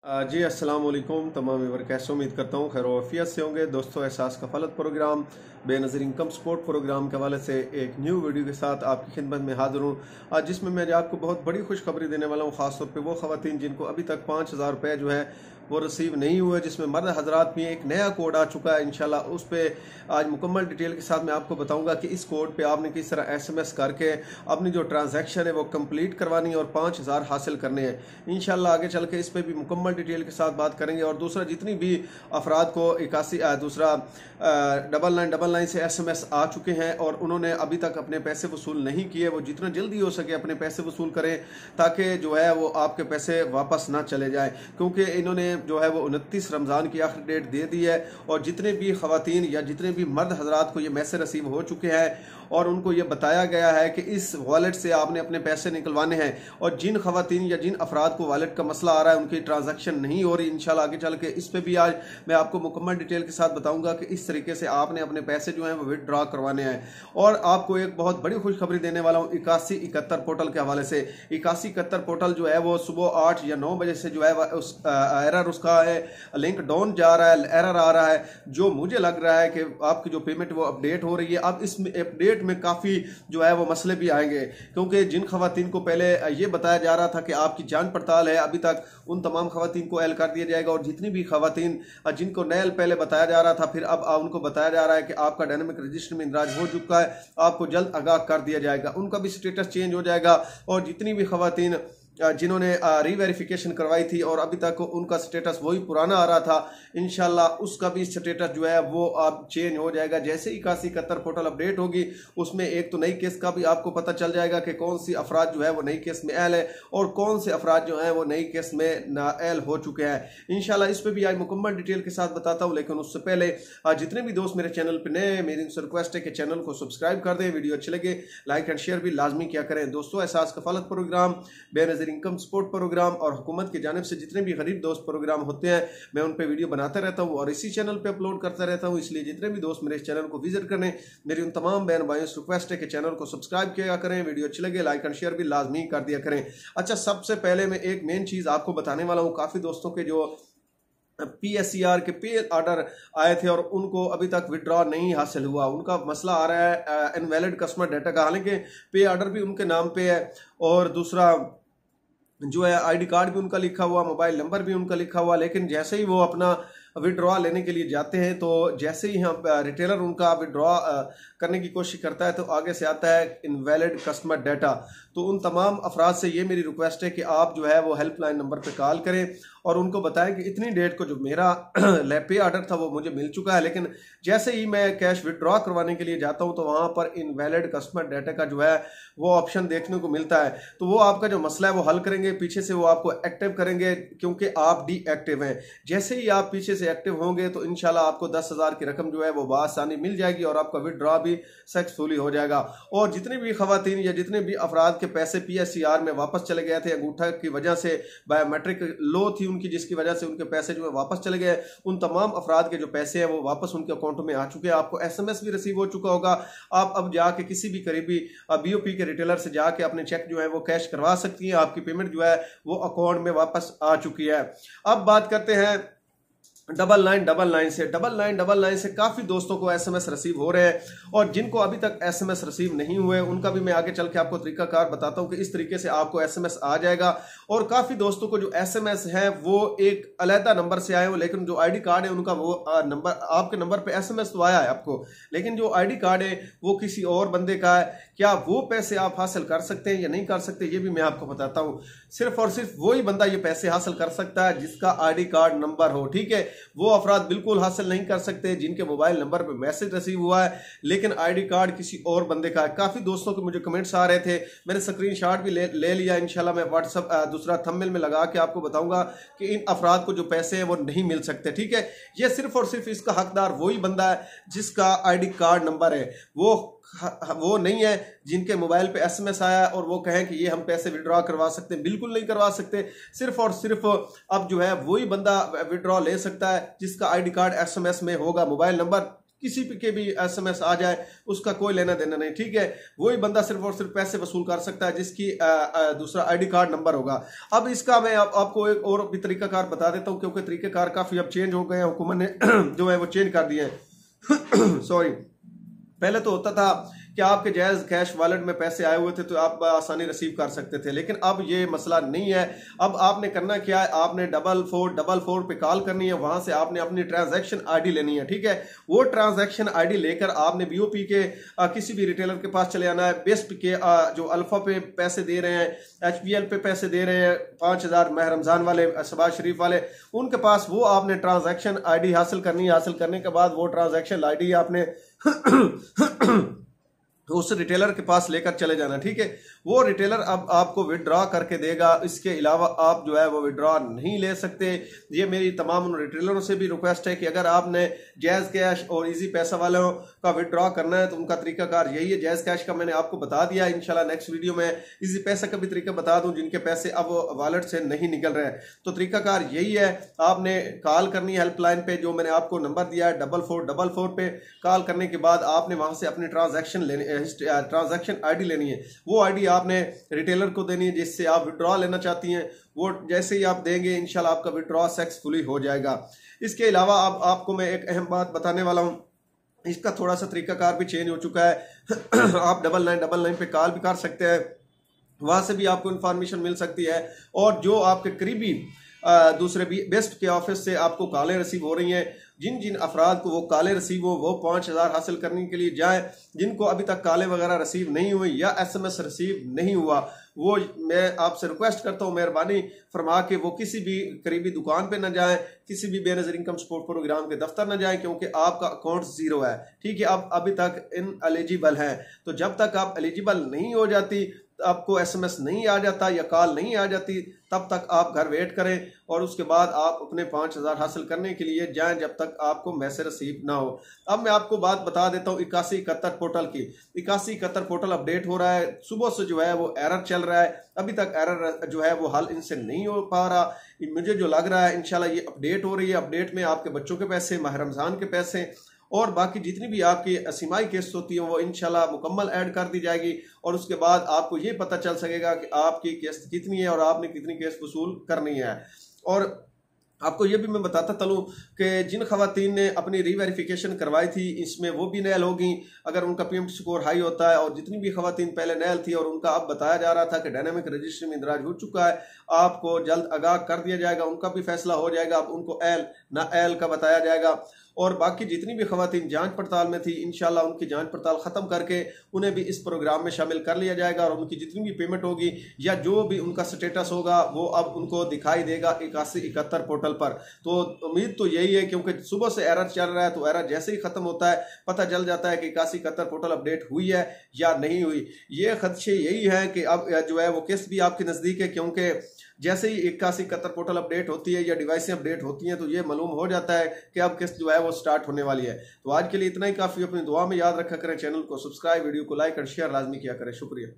जी अस्सलाम वालेकुम तमाम व्यूअर, कैसे उम्मीद करता हूँ खैर वफ़ियत से होंगे। दोस्तों, Ehsaas Kafaalat program Benazir income support program के हवाले से एक न्यू वीडियो के साथ आपकी खिदमत में हाज़िर हूँ, जिसमें मैं आपको बहुत बड़ी खुशखबरी देने वाला हूँ। ख़ासतौर पे वो ख़वातीन जिनको अभी तक 5,000 रुपये जो है वो रिसीव नहीं हुए, जिसमें मर्द हजरात में एक नया कोड आ चुका है। इंशाल्लाह उस पर आज मुकम्मल डिटेल के साथ मैं आपको बताऊंगा कि इस कोड पे आपने किस तरह SMS करके अपनी जो ट्रांजैक्शन है वो कंप्लीट करवानी है और 5,000 हासिल करने हैं। इंशाल्लाह आगे चल के इस पर भी मुकम्मल डिटेल के साथ बात करेंगे। और दूसरा, जितनी भी अफराद को 9999 से SMS आ चुके हैं और उन्होंने अभी तक अपने पैसे वसूल नहीं किए, वो जितना जल्दी हो सके अपने पैसे वसूल करें ताकि जो है वो आपके पैसे वापस ना चले जाए, क्योंकि इन्होंने जो है वो 29 रमज़ान की आखिरी डेट दे दी है। और जितने भी ख़वातीन या जितने भी मर्द हजरात को ये मैसेज रिसीव हो चुके हैं और उनको ये बताया गया है कि इस वॉलेट से आपने अपने पैसे निकलवाने हैं, और जिन ख़वातीन या जिन अफराद को वॉलेट का मसला आ रहा है उनकी ट्रांजैक्शन नहीं हो रही, इंशाल्लाह आगे चल के इस पर भी आज मैं आपको मुकम्मल डिटेल के साथ बताऊंगा कि इस तरीके से आपने अपने पैसे जो हैं वो विदड्रॉ करवाने हैं। और आपको एक बहुत बड़ी खुशखबरी देने वाला हूँ 8171 पोर्टल के हवाले से। 8171 पोर्टल जो है वो सुबह 8 या 9 बजे से जो है उस एरर उसका है, लिंक डाउन जा रहा है, एरर आ रहा है, जो मुझे लग रहा है कि आपकी जो पेमेंट वो अपडेट हो रही है। अब इस अपडेट में काफ़ी जो है वो मसले भी आएंगे, क्योंकि जिन खवातीन को पहले ये बताया जा रहा था कि आपकी जांच पड़ताल है, अभी तक उन तमाम खवातीन को एल कर दिया जाएगा। और जितनी भी खवातीन जिनको नयल पहले बताया जा रहा था, फिर अब उनको बताया जा रहा है कि आपका डायनेमिक रजिस्टर में इंदराज हो चुका है, आपको जल्द आगाह कर दिया जाएगा, उनका भी स्टेटस चेंज हो जाएगा। और जितनी भी खवातीन जिन्होंने रीवेरिफिकेशन करवाई थी और अभी तक उनका स्टेटस वही पुराना आ रहा था, इंशाल्लाह उसका भी स्टेटस जो है वो अब चेंज हो जाएगा। जैसे ही 8171 पोर्टल अपडेट होगी, उसमें एक तो नई केस का भी आपको पता चल जाएगा कि कौन सी अफराद जो है वो नई केस में अहल है और कौन से अफराद जो हैं वो नई केस में नाअहल हो चुके हैं। इंशाल्लाह इस पर भी आज मुकम्मल डिटेल के साथ बताता हूँ, लेकिन उससे पहले जितने भी दोस्त मेरे चैनल पर नए, मेरी उनसे रिक्वेस्ट है कि चैनल को सब्सक्राइब कर दें, वीडियो अच्छे लगे लाइक एंड शेयर भी लाजमी क्या करें। दोस्तों, Ehsaas Kafaalat program Benazir income support program और हुकूमत की जानिब से जितने भी गरीब दोस्त प्रोग्राम होते हैं, मैं उन पे वीडियो बनाता रहता हूं और इसी चैनल पे अपलोड करता रहता हूं। इसलिए जितने भी दोस्त मेरे इस चैनल को विजिट करें, मेरी उन तमाम बहन भाइयों से रिक्वेस्ट है कि चैनल को सब्सक्राइब किया करें, वीडियो अच्छी लगे लाइक एंड शेयर भी लाजमी कर दिया करें। अच्छा, सबसे पहले मैं एक मेन चीज़ आपको बताने वाला हूँ। काफ़ी दोस्तों के जो PSER के पे ऑर्डर आए थे और उनको अभी तक विड्रॉ नहीं हासिल हुआ, उनका मसला आ रहा है इनवैलिड कस्टमर डाटा का। हालांकि पे ऑर्डर भी उनके नाम पे है और दूसरा जो है ID कार्ड भी उनका लिखा हुआ, मोबाइल नंबर भी उनका लिखा हुआ, लेकिन जैसे ही वो अपना विड्रॉ लेने के लिए जाते हैं तो जैसे ही हम रिटेलर उनका विड्रॉ करने की कोशिश करता है तो आगे से आता है इनवैलिड कस्टमर डाटा। तो उन तमाम अफराद से ये मेरी रिक्वेस्ट है कि आप जो है वो हेल्पलाइन नंबर पे कॉल करें और उनको बताएं कि इतनी डेट को जो मेरा पे ऑर्डर था वो मुझे मिल चुका है, लेकिन जैसे ही मैं कैश विड्रॉ करवाने के लिए जाता हूं तो वहां पर इनवैलिड कस्टमर डाटा का जो है वो ऑप्शन देखने को मिलता है। तो वो आपका जो मसला है वो हल करेंगे, पीछे से वो आपको एक्टिव करेंगे, क्योंकि आप डीएक्टिव हैं। जैसे ही आप पीछे से एक्टिव होंगे तो इंशाल्लाह आपको 10,000 की रकम जो है वो बासानी मिल जाएगी और आपका विड्रॉ भी सक्सेसफुली हो जाएगा। और जितनी भी खवातीन या जितने भी अफराद के पैसे PSER में वापस चले गए थे, अंगूठा की वजह से बायोमेट्रिक लो थी उनकी, जिसकी वजह से उनके पैसे जो है वापस चले गए, उन तमाम अफराद के जो पैसे हैं वो वापस उनके अकाउंट में आ चुके हैं। आपको SMS भी रिसीव हो चुका होगा। आप अब जाके किसी भी करीबी BOP के रिटेलर से जाके अपने चेक जो है वो कैश करवा सकती हैं। आपकी पेमेंट जो है वो अकाउंट में वापस आ चुकी है। अब बात करते हैं 9999 से काफ़ी दोस्तों को SMS रिसीव हो रहे हैं, और जिनको अभी तक SMS रिसीव नहीं हुए उनका भी मैं आगे चल के आपको तरीकाकार बताता हूं कि इस तरीके से आपको SMS आ जाएगा। और काफ़ी दोस्तों को जो SMS है वो एक अलहदा नंबर से आए हो, लेकिन जो ID कार्ड है उनका वो नंबर आपके नंबर पे SMS तो आया है आपको, लेकिन जो ID कार्ड है वो किसी और बंदे का है। क्या वो पैसे आप हासिल कर सकते हैं या नहीं कर सकते, ये भी मैं आपको बताता हूँ। सिर्फ और सिर्फ वही बंदा ये पैसे हासिल कर सकता है जिसका ID कार्ड नंबर हो, ठीक है। वो अफराद बिल्कुल हासिल नहीं कर सकते जिनके मोबाइल नंबर पे मैसेज रिसीव हुआ है लेकिन ID कार्ड किसी और बंदे का है। काफी दोस्तों के मुझे कमेंट्स आ रहे थे, मैंने स्क्रीनशॉट भी ले लिया। इंशाल्लाह मैं व्हाट्सएप दूसरा थंबनेल में लगा के आपको बताऊंगा कि इन अफराद को जो पैसे हैं वो नहीं मिल सकते, ठीक है। ये सिर्फ और सिर्फ इसका हकदार वही बंदा है जिसका ID कार्ड नंबर है, वो नहीं है जिनके मोबाइल पे SMS आया और वो कहें कि ये हम पैसे विड्रॉ करवा सकते हैं। बिल्कुल नहीं करवा सकते। सिर्फ और सिर्फ अब जो है वही बंदा विड्रॉ ले सकता है जिसका ID कार्ड SMS में होगा, मोबाइल नंबर किसी के भी SMS आ जाए, उसका कोई लेना देना नहीं, ठीक है। वही बंदा सिर्फ और सिर्फ पैसे वसूल कर सकता है जिसकी दूसरा ID कार्ड नंबर होगा। अब इसका मैं आपको एक और भी तरीकाकार बता देता हूं, क्योंकि तरीकाकार काफी अब चेंज हो गए हैं, हुकूमत ने जो है वो चेंज कर दिए हैं। सॉरी, पहले तो होता था कि आपके जायज कैश वॉलेट में पैसे आए हुए थे तो आप आसानी रिसीव कर सकते थे, लेकिन अब ये मसला नहीं है। अब आपने करना क्या है, आपने 4444 पे कॉल करनी है, वहां से आपने अपनी ट्रांजैक्शन ID लेनी है, ठीक है। वो ट्रांजैक्शन ID लेकर आपने BOP के किसी भी रिटेलर के पास चले आना है। बेस्ट के जो अल्फा पे पैसे दे रहे हैं, HPL पे पैसे दे रहे हैं 5000 माह रमजान वाले, शबाज शरीफ वाले, उनके पास वो आपने ट्रांजैक्शन ID हासिल करनी है। हासिल करने के बाद वो ट्रांजैक्शन ID आपने उस रिटेलर के पास लेकर चले जाना, ठीक है। वो रिटेलर अब आपको विड्रॉ करके देगा, इसके अलावा आप जो है वो विड्रॉ नहीं ले सकते। ये मेरी तमाम उन रिटेलरों से भी रिक्वेस्ट है कि अगर आपने जायज़ कैश और इजी पैसा वालों का विड्रॉ करना है तो उनका तरीकाकार यही है। जायज़ कैश का मैंने आपको बता दिया, इंशाल्लाह नेक्स्ट वीडियो में इजी पैसा का भी तरीका बता दूं जिनके पैसे अब वॉलेट से नहीं निकल रहे हैं। तो तरीकाकार यही है, आपने कॉल करनी है हेल्पलाइन पे, जो मैंने आपको नंबर दिया है 4444 पे। कॉल करने के बाद आपने वहां से अपनी ट्रांजैक्शन ID लेनी है। वो ID आपने रिटेलर को देनी है जिससे आप विड्रॉ लेना चाहती हैं। वो जैसे ही आप देंगे इंशाल्लाह आपका विड्रॉ सक्सेसफुली हो जाएगा। इसके अलावा अब आपको मैं एक अहम बात बताने वाला हूं, इसका थोड़ा सा तरीकाकार भी चेंज हो चुका है। आप 9999 पे कॉल भी कर सकते हैं, वहां से भी आपको इंफॉर्मेशन मिल सकती है। और जो आपके करीबी दूसरे भी बेस्ट के ऑफिस से आपको कॉलें रिसीव हो रही हैं, जिन जिन अफराद को वो कॉलें रिसीव हो वो 5000 हासिल करने के लिए जाए। जिनको अभी तक कॉलें वगैरह रिसीव नहीं हुई या SMS रिसीव नहीं हुआ, वो मैं आपसे रिक्वेस्ट करता हूँ मेहरबानी फरमा के वो किसी भी करीबी दुकान पे न जाएं, किसी भी बेनज़ीर इनकम सपोर्ट प्रोग्राम के दफ्तर न जाएं, क्योंकि आपका अकाउंट जीरो है, ठीक है। आप अभी तक इन एलिजिबल हैं, तो जब तक आप एलिजिबल नहीं हो जाती, आपको SMS नहीं आ जाता या कॉल नहीं आ जाती, तब तक आप घर वेट करें और उसके बाद आप अपने 5000 हासिल करने के लिए जाएं जब तक आपको मैसेज रिसीव ना हो। अब मैं आपको बात बता देता हूँ 8171 पोर्टल की। 8171 पोर्टल अपडेट हो रहा है, सुबह से जो है वो एरर चल रहा है, अभी तक एरर जो है वो हल इनसे नहीं हो पा रहा। मुझे जो लग रहा है इंशाल्लाह ये अपडेट हो रही है। अपडेट में आपके बच्चों के पैसे, माह रमजान के पैसे और बाकी जितनी भी आपकी सीमाई किस्त होती है वो इंशाल्लाह मुकम्मल ऐड कर दी जाएगी, और उसके बाद आपको ये पता चल सकेगा कि आपकी किस्त कितनी है और आपने कितनी किस्त वसूल करनी है। और आपको ये भी मैं बताता चलूँ कि जिन खवातीन ने अपनी रीवेरिफिकेशन करवाई थी इसमें वो भी नैल होगी अगर उनका PMT स्कोर हाई होता है, और जितनी भी खवातीन पहले नैल थी और उनका अब बताया जा रहा था कि डायनामिक रजिस्ट्री में इंदराज हो चुका है, आपको जल्द आगाह कर दिया जाएगा, उनका भी फैसला हो जाएगा। अब उनको एल ना एल का बताया जाएगा। और बाकी जितनी भी खवातीन जांच पड़ताल में थी इंशाल्लाह उनकी जांच पड़ताल ख़त्म करके उन्हें भी इस प्रोग्राम में शामिल कर लिया जाएगा, और उनकी जितनी भी पेमेंट होगी या जो भी उनका स्टेटस होगा वो अब उनको दिखाई देगा 8171 पोर्टल पर। तो उम्मीद तो यही है, क्योंकि सुबह से एरर चल रहा है, तो एरर जैसे ही ख़त्म होता है पता चल जाता है कि 8171 पोर्टल अपडेट हुई है या नहीं हुई। ये खदशे यही है कि अब जो है वो किस्त भी आपके नज़दीक है, क्योंकि जैसे ही 8171 पोर्टल अपडेट होती है या डिवाइसें अपडेट होती हैं तो ये मालूम हो जाता है कि अब किस्त जो है वो स्टार्ट होने वाली है। तो आज के लिए इतना ही काफ़ी। अपनी दुआ में याद रखा करें, चैनल को सब्सक्राइब, वीडियो को लाइक और शेयर लाजमी किया करें। शुक्रिया।